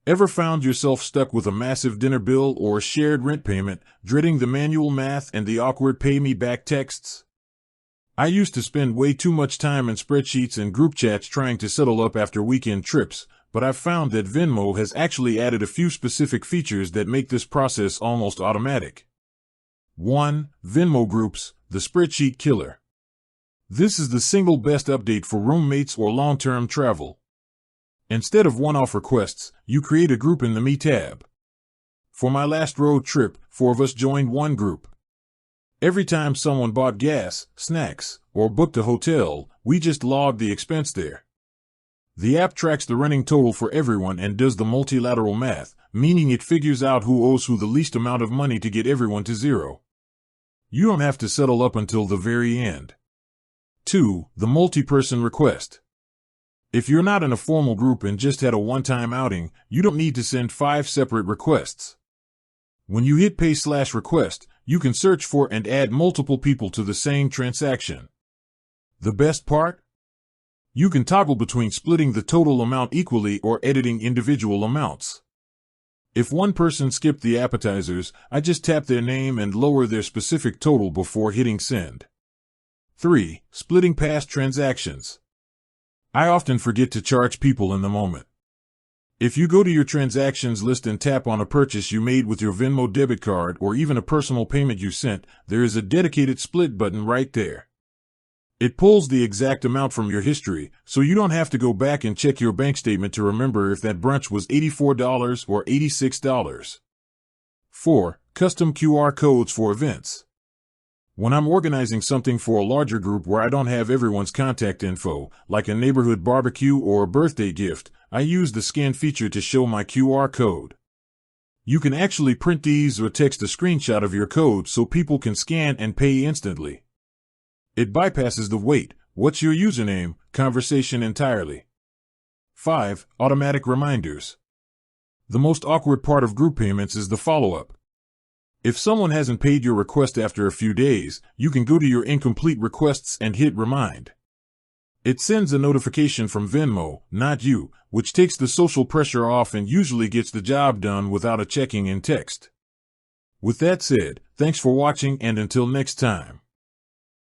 Ever found yourself stuck with a massive dinner bill or a shared rent payment, dreading the manual math and the awkward pay me back texts? I used to spend way too much time in spreadsheets and group chats trying to settle up after weekend trips, but I've found that Venmo has actually added a few specific features that make this process almost automatic. 1. Venmo Groups, the spreadsheet killer. This is the single best update for roommates or long-term travel. Instead of one-off requests, you create a group in the Me tab. For my last road trip, 4 of us joined one group. Every time someone bought gas, snacks, or booked a hotel, we just logged the expense there. The app tracks the running total for everyone and does the multilateral math, meaning it figures out who owes who the least amount of money to get everyone to zero. You don't have to settle up until the very end. 2. The multi-person request. If you're not in a formal group and just had a one-time outing, you don't need to send 5 separate requests. When you hit pay/request, you can search for and add multiple people to the same transaction. The best part? You can toggle between splitting the total amount equally or editing individual amounts. If one person skipped the appetizers, I just tap their name and lower their specific total before hitting send. 3. Splitting past transactions. I often forget to charge people in the moment. If you go to your transactions list and tap on a purchase you made with your Venmo debit card or even a personal payment you sent, there is a dedicated split button right there. It pulls the exact amount from your history, so you don't have to go back and check your bank statement to remember if that brunch was $84 or $86. 4. Custom QR codes for events. When I'm organizing something for a larger group where I don't have everyone's contact info, like a neighborhood barbecue or a birthday gift, I use the scan feature to show my QR code. You can actually print these or text a screenshot of your code so people can scan and pay instantly. It bypasses the "wait, what's your username?" conversation entirely. 5. Automatic reminders. The most awkward part of group payments is the follow-up. If someone hasn't paid your request after a few days, you can go to your incomplete requests and hit remind. It sends a notification from Venmo, not you, which takes the social pressure off and usually gets the job done without a checking in text. With that said, thanks for watching and until next time.